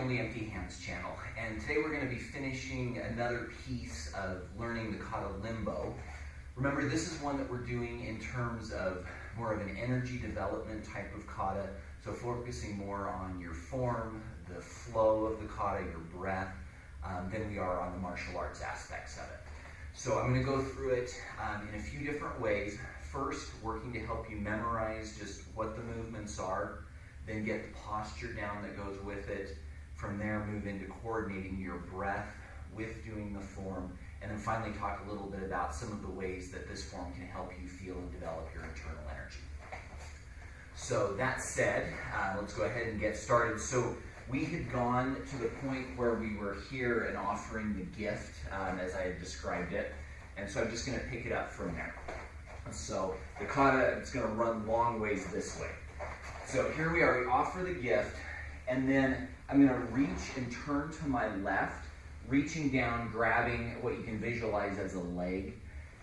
Only Empty Hands channel, and today we're going to be finishing another piece of learning the kata Limbo. Remember, this is one that we're doing in terms of more of an energy development type of kata, so focusing more on your form, the flow of the kata, your breath, than we are on the martial arts aspects of it. So I'm going to go through it in a few different ways. First, working to help you memorize just what the movements are, then get the posture down that goes with it. From there, move into coordinating your breath with doing the form, and then finally talk a little bit about some of the ways that this form can help you feel and develop your internal energy. So that said, let's go ahead and get started. So we had gone to the point where we were here and offering the gift as I had described it, and so I'm just going to pick it up from there. So the kata, it's going to run long ways this way. So here we are, we offer the gift, and then I'm going to reach and turn to my left, reaching down, grabbing what you can visualize as a leg,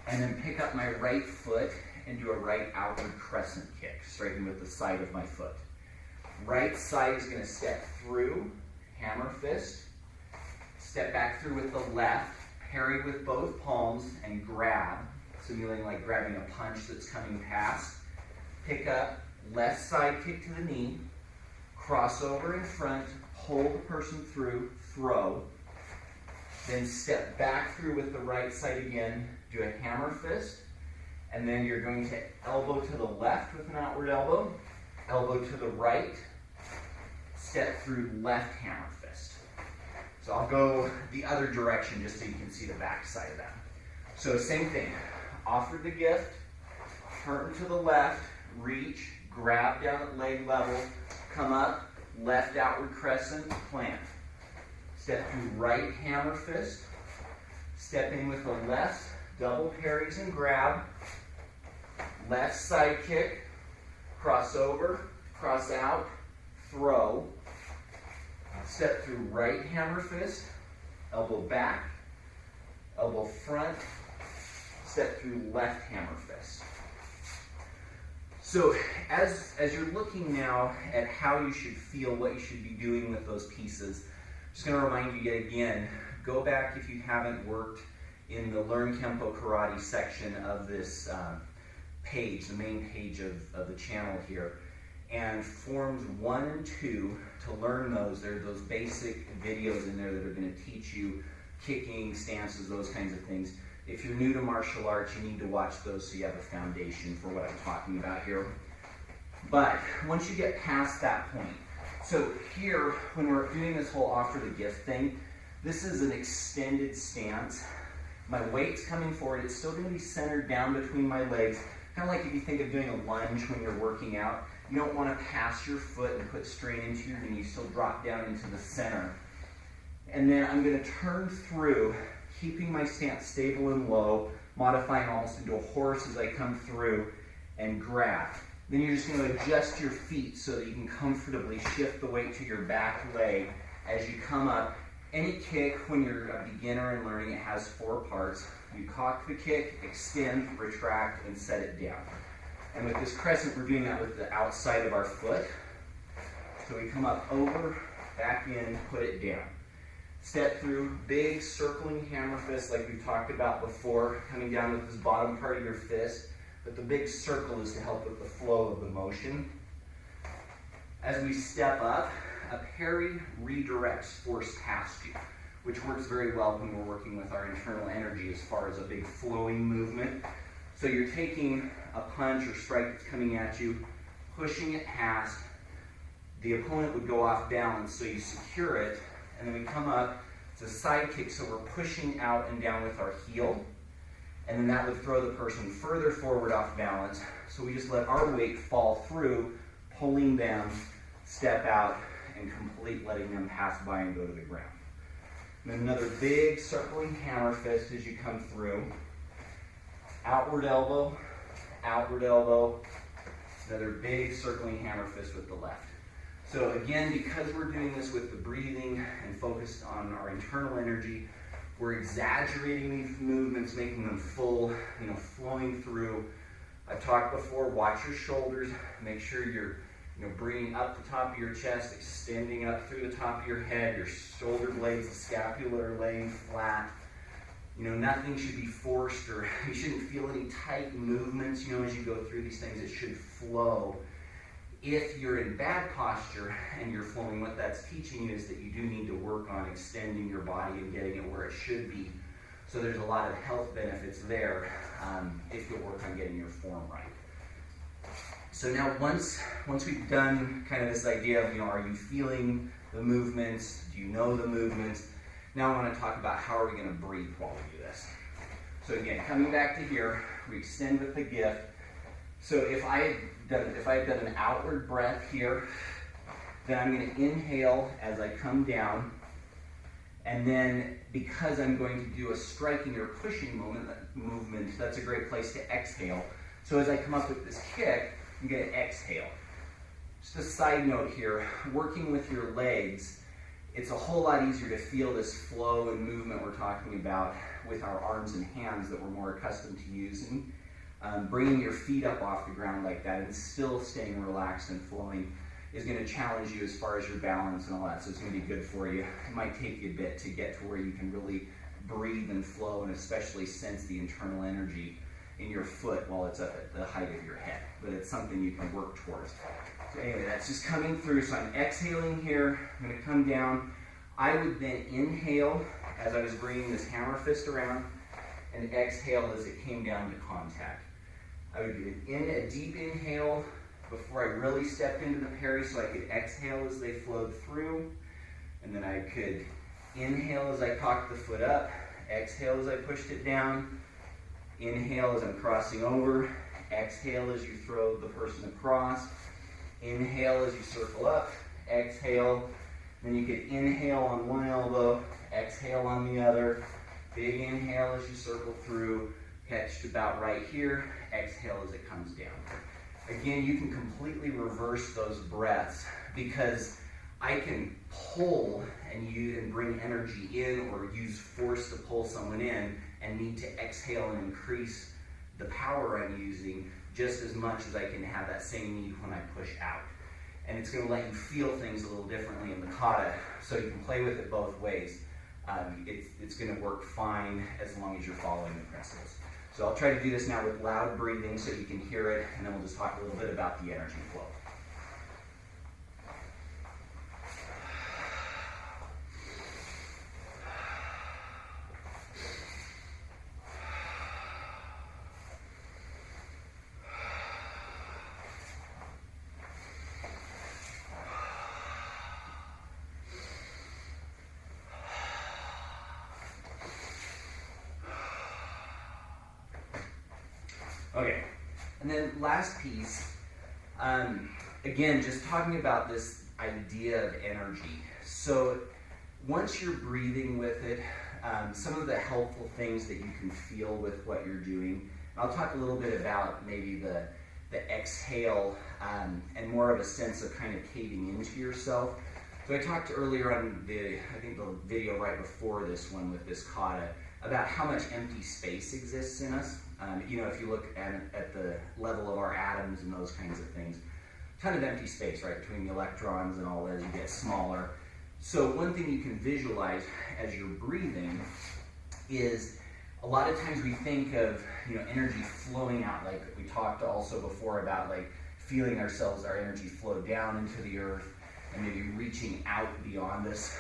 and then pick up my right foot and do a right outward crescent kick, striking with the side of my foot. Right side is going to step through, hammer fist, step back through with the left, parry with both palms, and grab, simulating like grabbing a punch that's coming past. Pick up, left side kick to the knee, cross over in front, pull the person through, throw, then step back through with the right side again, do a hammer fist, and then you're going to elbow to the left with an outward elbow, elbow to the right, step through left hammer fist. So I'll go the other direction just so you can see the back side of that. So same thing, offer the gift, turn to the left, reach, grab down at leg level, come up, left outward crescent, plant. Step through right hammer fist, step in with the left, double parries and grab, left side kick, cross over, cross out, throw, step through right hammer fist, elbow back, elbow front, step through left hammer fist. So as you're looking now at how you should feel, what you should be doing with those pieces, I'm just going to remind you yet again, go back if you haven't worked in the Learn Kempo Karate section of this page, the main page of the channel here, and forms 1 and 2, to learn those, there are those basic videos in there that are going to teach you kicking, stances, those kinds of things. If you're new to martial arts, you need to watch those so you have a foundation for what I'm talking about here. But once you get past that point, so here, when we're doing this whole offer the gift thing, this is an extended stance. My weight's coming forward. It's still going to be centered down between my legs, kind of like if you think of doing a lunge when you're working out. You don't want to pass your foot and put strain into your knee. You still drop down into the center. And then I'm going to turn through, keeping my stance stable and low, modifying almost into a horse as I come through, and grab. Then you're just going to adjust your feet so that you can comfortably shift the weight to your back leg as you come up. Any kick, when you're a beginner and learning, it has 4 parts. You cock the kick, extend, retract, and set it down. And with this crescent, we're doing that with the outside of our foot. So we come up over, back in, put it down. Step through, big circling hammer fist like we talked about before, coming down with this bottom part of your fist. But the big circle is to help with the flow of the motion. As we step up, a parry redirects force past you, which works very well when we're working with our internal energy as far as a big flowing movement. So you're taking a punch or strike that's coming at you, pushing it past. The opponent would go off balance, so you secure it, and then we come up. It's a side kick, so we're pushing out and down with our heel, and then that would throw the person further forward off balance. So we just let our weight fall through, pulling them, step out, and complete letting them pass by and go to the ground. And then another big circling hammer fist as you come through. Outward elbow, another big circling hammer fist with the left. So again, because we're doing this with the breathing and focused on our internal energy, we're exaggerating these movements, making them full, flowing through. I've talked before, watch your shoulders, make sure you're Bringing up the top of your chest, extending up through the top of your head, your shoulder blades, the scapula are laying flat. Nothing should be forced, or you shouldn't feel any tight movements, as you go through these things. It should flow. If you're in bad posture and you're flowing, what that's teaching you is that you do need to work on extending your body and getting it where it should be. So there's a lot of health benefits there if you'll work on getting your form right. So now once we've done kind of this idea of, are you feeling the movements? Do you know the movements? Now I want to talk about how are we going to breathe while we do this. So again, coming back to here, we extend with the gift. So if I had done an outward breath here, then I'm going to inhale as I come down. And then because I'm going to do a striking or pushing movement, that's a great place to exhale. So as I come up with this kick, I'm going to exhale. Just a side note here, working with your legs, it's a whole lot easier to feel this flow and movement we're talking about with our arms and hands that we're more accustomed to using. Bringing your feet up off the ground like that and still staying relaxed and flowing is going to challenge you as far as your balance and all that, so it's going to be good for you. It might take you a bit to get to where you can really breathe and flow and especially sense the internal energy in your foot while it's up at the height of your head, but it's something you can work towards. So anyway, that's just coming through. So I'm exhaling here, I'm going to come down. I would then inhale as I was bringing this hammer fist around and exhale as it came down to contact. I would do a deep inhale before I really stepped into the parry so I could exhale as they flowed through, and then I could inhale as I cocked the foot up, exhale as I pushed it down, inhale as I'm crossing over, exhale as you throw the person across, inhale as you circle up, exhale, then you could inhale on one elbow, exhale on the other, big inhale as you circle through, catch about right here, exhale as it comes down. Again, you can completely reverse those breaths because I can pull and bring energy in or use force to pull someone in and need to exhale and increase the power I'm using just as much as I can have that same need when I push out. And it's going to let you feel things a little differently in the kata, so you can play with it both ways. It's going to work fine as long as you're following the principles. So I'll try to do this now with loud breathing so you can hear it, and then we'll just talk a little bit about the energy flow. Okay, and then last piece, again, just talking about this idea of energy. So once you're breathing with it, some of the helpful things that you can feel with what you're doing, and I'll talk a little bit about maybe the exhale and more of a sense of kind of caving into yourself. So I talked earlier on the video right before this one with this kata about how much empty space exists in us. If you look at the level of our atoms and those kinds of things, ton of empty space, right, between the electrons and all that as you get smaller. So one thing you can visualize as you're breathing is a lot of times we think of energy flowing out, like we talked also before about like feeling our energy flow down into the earth and maybe reaching out beyond us.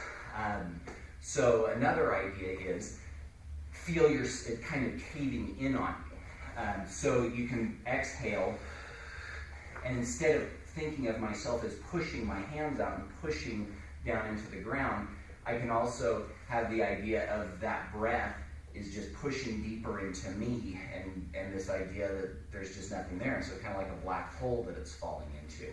So another idea is feel it kind of caving in on you. So you can exhale, and instead of thinking of myself as pushing my hands out and pushing down into the ground, I can also have the idea of that breath is just pushing deeper into me, and this idea that there's just nothing there, and so kind of like a black hole that it's falling into.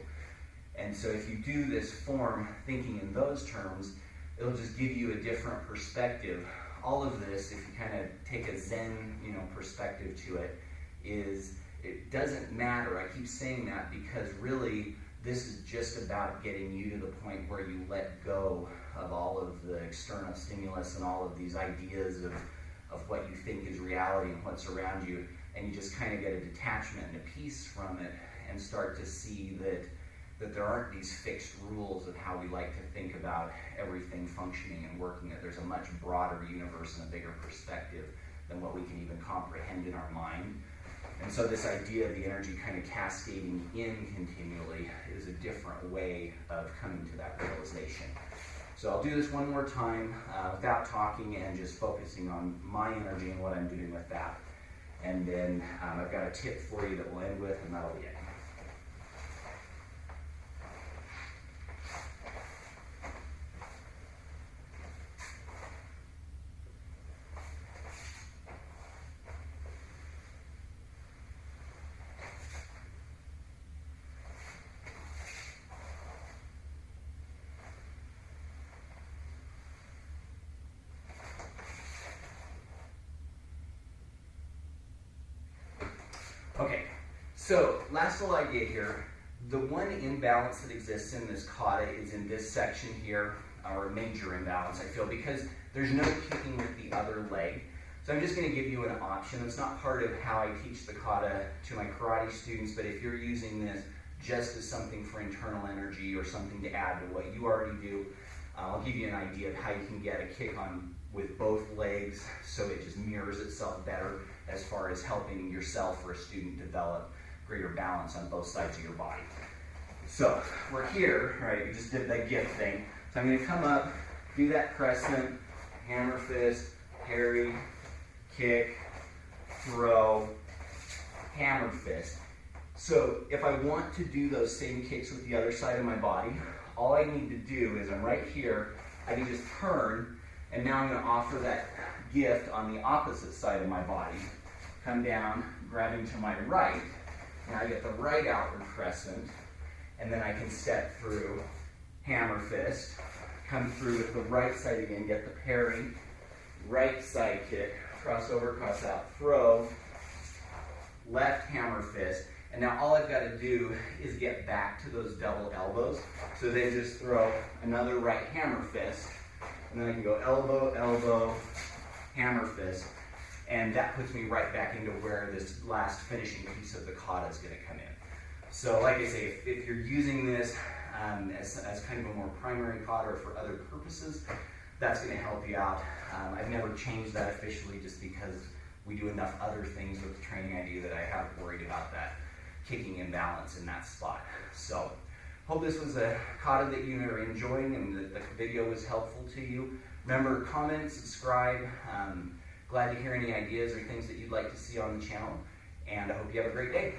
And so if you do this form thinking in those terms, it'll just give you a different perspective. All of this, if you kind of take a Zen, perspective to it, is it doesn't matter. I keep saying that because really this is just about getting you to the point where you let go of all of the external stimulus and all of these ideas of what you think is reality and what's around you, and you just kind of get a detachment and a peace from it and start to see that that there aren't these fixed rules of how we like to think about everything functioning and working, that there's a much broader universe and a bigger perspective than what we can even comprehend in our mind. And so this idea of the energy kind of cascading in continually is a different way of coming to that realization. So I'll do this one more time without talking and just focusing on my energy and what I'm doing with that. And then I've got a tip for you that we'll end with, and that'll be it. Okay, so last little idea here. The one imbalance that exists in this kata is in this section here, or a major imbalance, I feel, because there's no kicking with the other leg. So I'm just going to give you an option. It's not part of how I teach the kata to my karate students, but if you're using this just as something for internal energy or something to add to what you already do, I'll give you an idea of how you can get a kick on with both legs so it just mirrors itself better as far as helping yourself or a student develop greater balance on both sides of your body. So we're here, right? We just did that gift thing. So I'm going to come up, do that crescent, hammer fist, parry, kick, throw, hammer fist. So if I want to do those same kicks with the other side of my body, all I need to do is I'm right here, I can just turn, and now I'm going to offer that gift on the opposite side of my body. Come down, grabbing to my right. Now I get the right outward crescent, and then I can step through, hammer fist, come through with the right side again, get the parry, right side kick, cross over, cross out, throw, left hammer fist, and now all I've got to do is get back to those double elbows. So then just throw another right hammer fist, and then I can go elbow, elbow, hammer fist, and that puts me right back into where this last finishing piece of the kata is going to come in. So like I say, if you're using this as kind of a more primary kata or for other purposes, that's going to help you out. I've never changed that officially just because we do enough other things with the training idea that I have worried about that kicking imbalance in that spot. So hope this was a kata that you are enjoying and that the video was helpful to you. Remember, comment, subscribe. Glad to hear any ideas or things that you'd like to see on the channel, and I hope you have a great day.